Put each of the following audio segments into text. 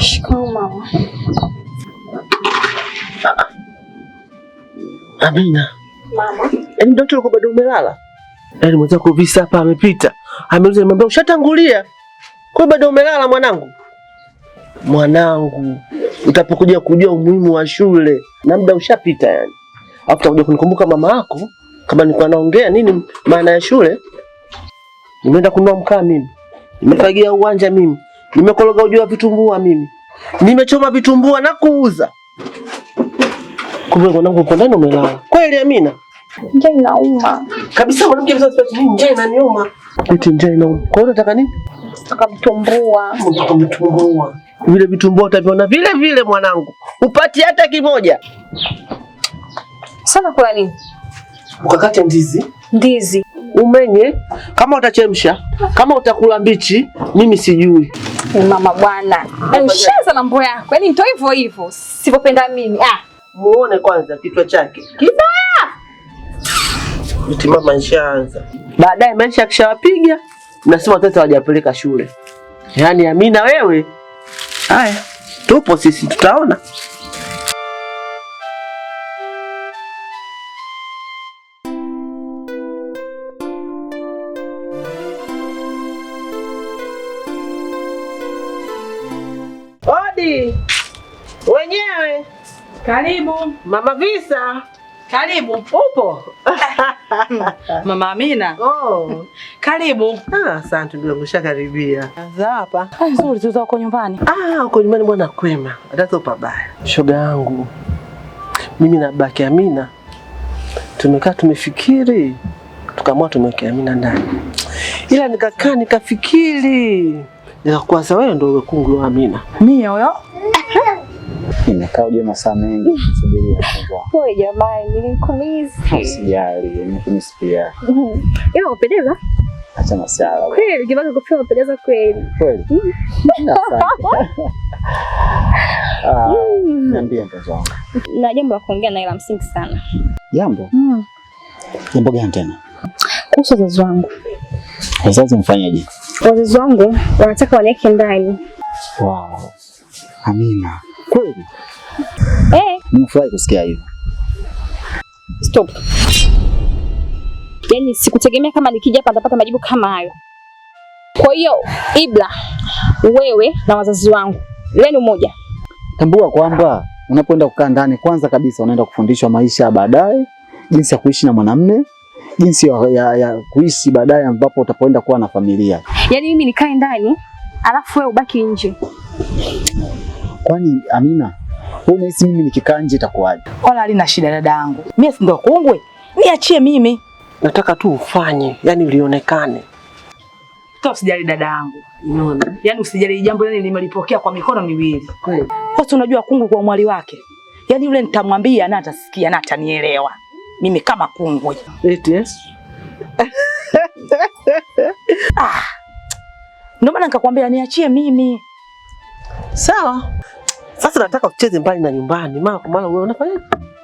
Shikamoo mama. Amina. Mama. Ndio uko bado umelala? Mwenzako visa hapa amepita. Ameuliza nimwambia ushatangulia. Kwa bado umelala mwanangu? Mwanangu, utapokuja kujua umuhimu wa shule na muda ushapita yani. Alafu utakuja kunikumbuka mama yako kama nilikuwa naongea nini maana ya shule. Nimeenda kununua mkaa mimi. Nimefagia uwanja mimi. Nimekoroga uji wa vitumbua mimi. Nimechoma vitumbua na kuuza. Kumbe mwanangu uko ndani umelala. Kweli Amina? Njaa inauma. Kabisa mwanamke mzazi pete nini? Njaa inaniuma. Eti njaa inauma. Kwa hiyo unataka nini? Nataka vitumbua. Nataka vitumbua. Vile vitumbua utaviona vile vile mwanangu. Upati hata kimoja. Sana kwa nini? Ukakate ndizi. Ndizi. Umenye kama utachemsha, kama utakula mbichi, mimi sijui. Mama bwana. Ushaanza mambo yako. Yaani ndio hivyo hivyo. Sipopenda mimi. Muone kwanza kichwa chake. Kibaya. Mti mama nishaanza. Baadaye maisha kishawapiga, mnasema watoto hawajapeleka shule. Yaani Amina wewe. Haya, tupo sisi tutaona. Odi. Wenyewe. Karibu. Mama Visa. Karibu. Upo? Mama Amina. Oh. Karibu. Asante ndio umeshakaribia. Za hapa. Nzuri tu uko nyumbani. Uko nyumbani bwana kwema. Hata pabaya. Shoga yangu. Mimi na baki Amina. Tumekaa tumefikiri. Tukaamua tumweke Amina ndani. Ila nikakaa nikafikiri. Nikakuwaza wewe ndio wekungu wa Amina. Mimi huyo? Nimekaa uje masaa mengi subiria kwanza. Pole jamani, nilikumisi. Usijali, nimekumisi pia. Ila unapendeza? Acha masiala. Kweli, kibaka kofia unapendeza kweli. Kweli. Niambie mpenzi wangu. Na jambo la kuongea na ila msingi sana. Jambo? Jambo gani tena? Kuhusu wazazi wangu. Wazazi mfanyaje? Wazazi wangu wanataka waniweke ndani. Wow. Amina. Kweli? Nimefurahi kusikia hivyo. Stop. Yaani sikutegemea kama nikija hapa nitapata majibu kama hayo. Kwa hiyo Ibla, wewe na wazazi wangu lenu moja. Tambua kwamba unapoenda kukaa ndani kwanza kabisa unaenda kufundishwa maisha ya baadaye, jinsi ya kuishi na mwanamume, jinsi ya kuishi baadaye ambapo utapoenda kuwa na familia. Yaani mimi nikae ndani alafu wewe ubaki nje. Kwani Amina, wewe unahisi mimi nikikaa nje itakuwaje? Wala halina shida dada yangu. Mimi si ndo kungwe. Niachie mimi. Nataka tu ufanye, yani ulionekane. Usijali dada yangu. Unaona? Yaani usijali jambo lile nimelipokea kwa mikono miwili. Kweli. Kwa sababu unajua kungwe kwa mwali wake. Yaani yule nitamwambia na atasikia na atanielewa. Mimi kama kungwe. Eti Ndio maana nikakwambia niachie mimi. Sawa. Sasa nataka ucheze mbali na nyumbani. Mara kwa mara wewe unafanya?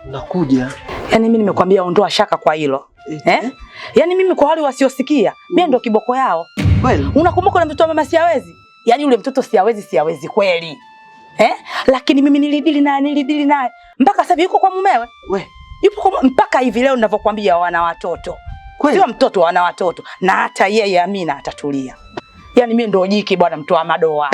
Unakuja. Yaani mimi nimekwambia ondoa shaka kwa hilo. Yaani mimi kwa wale wasiosikia, mimi ndo kiboko yao. Kweli? Unakumbuka na mtoto wa mama siawezi? Yaani yule mtoto siawezi kweli. Lakini mimi nilidili naye. Mpaka sasa yuko kwa mumewe. Yupo kwa mpaka hivi leo ninavyokuambia wana watoto. Sio mtoto wana watoto na hata yeye Amina atatulia. Yaani mimi ndo jiki bwana mtoa madoa.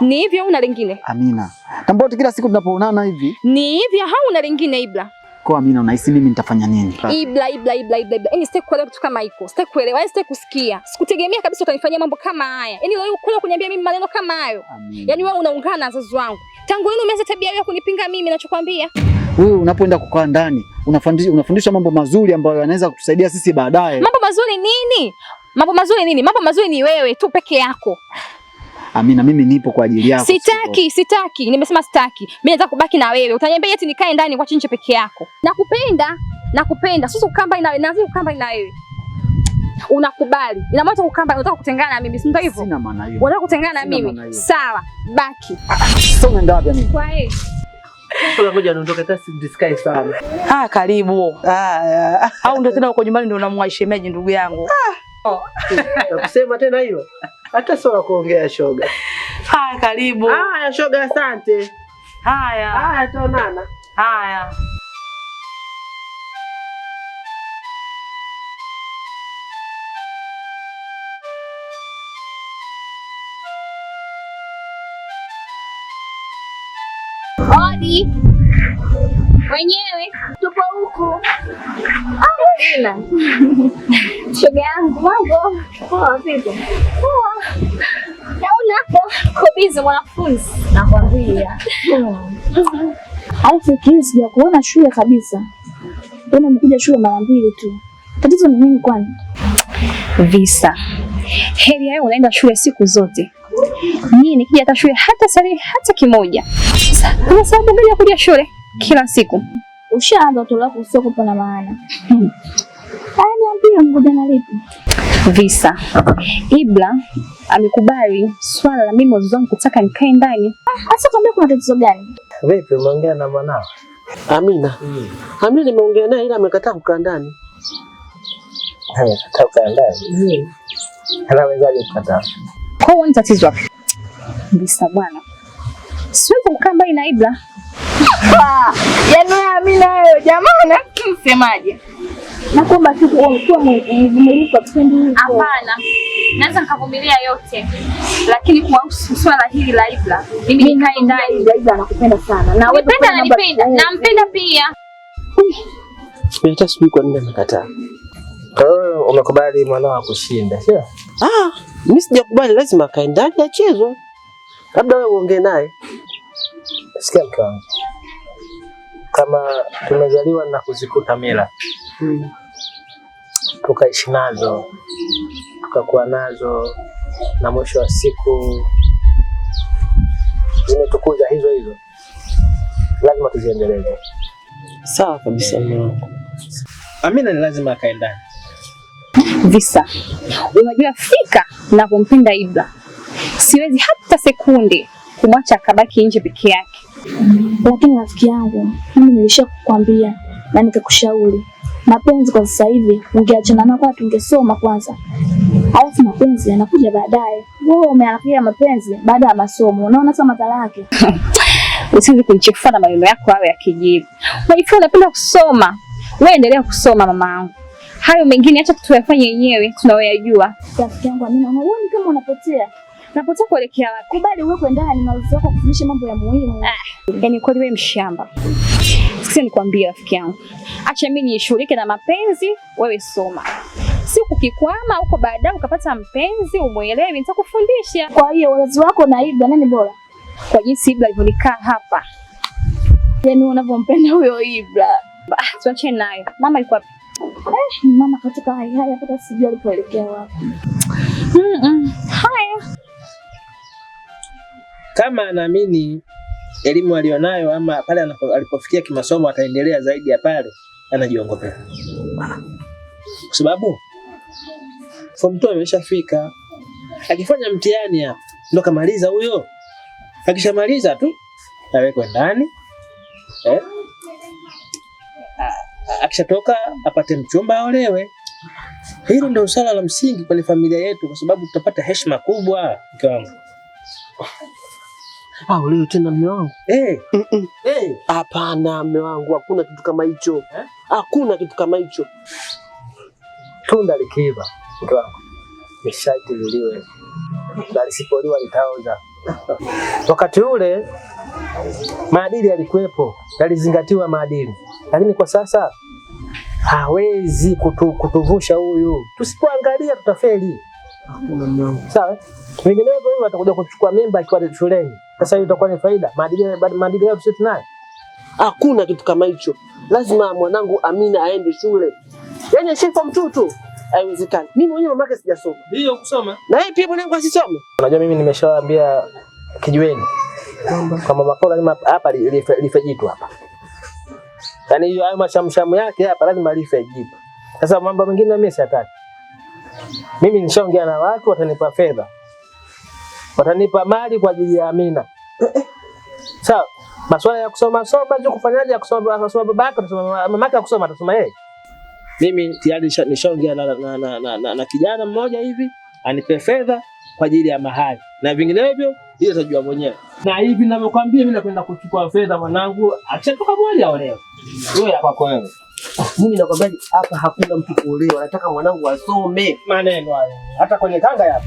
Ni hivi au una lingine? Amina. Tambua kila siku tunapoonana hivi. Ni hivi au una lingine Ibla? Kwa Amina unahisi mimi nitafanya nini? Ibla. Yaani sitaki kuelewa kitu kama hiko. Sitaki kuelewa, yaani sitaki kusikia. Sikutegemea kabisa utanifanyia mambo kama haya. Yaani leo kule kuniambia mimi maneno kama hayo. Yaani wewe unaungana na wazazi wangu. Tangu lini umeanza tabia ya kunipinga mimi ninachokwambia? Wewe unapoenda kukaa ndani, unafundisha mambo mazuri ambayo yanaweza kutusaidia sisi baadaye. Mambo mazuri nini? Mambo mazuri ni wewe tu peke yako. Amina, mimi nipo kwa ajili yako. Sitaki. Nimesema sitaki. Mimi nataka kubaki na wewe. Utaniambia eti nikae ndani kwa nje peke yako. Nakupenda. Sasa ukamba ina wewe, nazi ukamba ina wewe. Unakubali. Ina maana ukamba unataka kutengana na mimi, si ndio hivyo? Sina maana hiyo. Unataka kutengana na mimi? Sawa, baki. Sasa unaenda wapi mimi? Kwa hiyo Sasa ngoja niondoke kasi diskai sana. Karibu. Au ndio tena uko nyumbani ndio unamwaishemeji ndugu yangu. Nakusema tena hilo. Hata sio kuongea shoga. Haya, karibu. Haya shoga, asante. Haya, tuonana. Haya. Odi. Wenyewe tupo huku. Ila. Shoga yangu, mambo. Poa vipi? Poa. Naona hapo kobizo mwanafunzi. Nakwambia. Alafu kile sija kuona shule kabisa. Wewe umekuja shule mara mbili tu. Tatizo ni nini kwani? Visa. Heri yao unaenda shule siku zote. Mimi nikija hata shule hata sali hata kimoja. Sasa kuna sababu gani ya kuja shule kila siku? Ushaanza utola kusoko pana maana. Niambie ngoja na lipi? Visa. Ibla amekubali swala la mimi wazazi wangu kutaka nikae ndani. Hasa kwambia kuna tatizo gani? Vipi umeongea na mwanao? Amina. Amina nimeongea naye ila amekataa kukaa ndani. Amekataa kukaa ndani? Anawezaje kukataa? Kwa hiyo ni tatizo wapi? Visa bwana. Siwezi kukaa mbali na Ibla. Yaani Amina wewe jamani, msemaje? Naomba tu kuwa mvumilivu kwa kipindi hiki. Hapana. Naweza nikavumilia yote. Lakini kuhusu swala hili la Ibla, mimi nikae ndani. Ibla anakupenda sana. Na wewe unanipenda, nampenda pia. Mimi hata sijui kwa nini amekataa. Kwa hiyo umekubali mwanao akushinda, sio? Mimi sijakubali, lazima akae ndani achezwe. Labda wewe uongee naye. Sikia mke wangu. Kama tumezaliwa na kuzikuta mila. Tukaishi nazo. Tukakuwa nazo na mwisho wa siku zimetukuza hizo hizo. Lazima tuziendeleze. Sawa kabisa mwanangu. Amina ni lazima akae ndani. Visa. Unajua fika ninapompenda Ibla. Siwezi hata sekunde kumwacha akabaki nje peke yake. Lakini rafiki yangu, mimi nilishakwambia na nikakushauri. Mapenzi kwa sasa hivi ungeachana na watu ungesoma kwanza. Alafu mapenzi yanakuja baadaye. Wewe umeangalia mapenzi baada ya masomo. Unaona sasa madhara yake. Usiwezi kunichefua na maneno yako hayo ya kijivu. Unajifanya unapenda kusoma. Wewe endelea kusoma mamaangu. Hayo mengine acha tuyafanye wenyewe tunayoyajua. Rafiki yangu Amina, unaona kama unapotea. Napotea kuelekea wapi? Kubali uwe ndani na uwezo wako kufundisha mambo ya muhimu. Yaani kweli wewe mshamba. Sasa nikwambie rafiki yangu. Acha mimi nishughulike na mapenzi, wewe soma. Siku kikwama huko baadaye ukapata mpenzi umuelewi nitakufundisha. Kwa hiyo wazazi wako na Ibla nani bora? Kwa jinsi Ibla alivyonikaa hapa. Yaani unavyompenda huyo Ibla. Tuache nayo. Mama yuko wapi? Mama katika haya hata sijui alipoelekea wapi. Haya. Kama anaamini elimu alionayo ama pale alipofikia kimasomo ataendelea zaidi ya pale, anajiongopea. Kwa sababu form 2 ameshafika. Akifanya mtihani hapa ndo kamaliza huyo. Akishamaliza tu awekwe ndani. Akishatoka apate mchumba aolewe. Hilo ndio swala la msingi kwa familia yetu kwa sababu tutapata heshima kubwa mke wangu. Leo tena mume wangu. Hapana mume wangu, hakuna kitu kama hicho. Hakuna kitu kama hicho. Tunda likiiva mke wangu. Nishati liliwe. Na lisipoliwa litaoza. Wakati ule maadili yalikuwepo, yalizingatiwa maadili. Lakini kwa sasa hawezi kutuvusha huyu. Tusipoangalia tutafeli. Sawa? Vinginevyo wewe atakuja kuchukua mimba akiwa shuleni. Sasa hiyo itakuwa ni faida. Maadili yao sisi tunayo. Hakuna kitu kama hicho. Lazima mwanangu Amina aende shule. Yaani form 2 tu. Haiwezekani. Mimi mwenyewe mamake sijasoma. Ndio kusoma. Na yeye pia mwanangu asisome. Unajua mimi nimeshawaambia kijiweni. Kama makola hapa lifejitu hapa. Yaani hiyo hayo mashamshamu yake hapa lazima lifejitu. Sasa mambo mengine mimi sitaki. Mimi nishaongea na watu watanipa fedha. Watanipa mali kwa ajili ya Amina. Sawa. Masuala ya kusoma sio kufanyaje kusoma babake atasoma mamake akusoma atasoma yeye. Mimi tayari nishaongea na kijana mmoja hivi anipe fedha kwa ajili ya mahali. na vinginevyo ile utajua mwenyewe. Na hivi ninavyokuambia mimi nakwenda kuchukua fedha mwanangu, akishatoka mwali aolewe. Wewe hapa kwa wewe. Mimi nakwambia hapa hakuna mtu kuolewa, nataka mwanangu asome. Maneno hayo. Hata kwenye kanga hapa.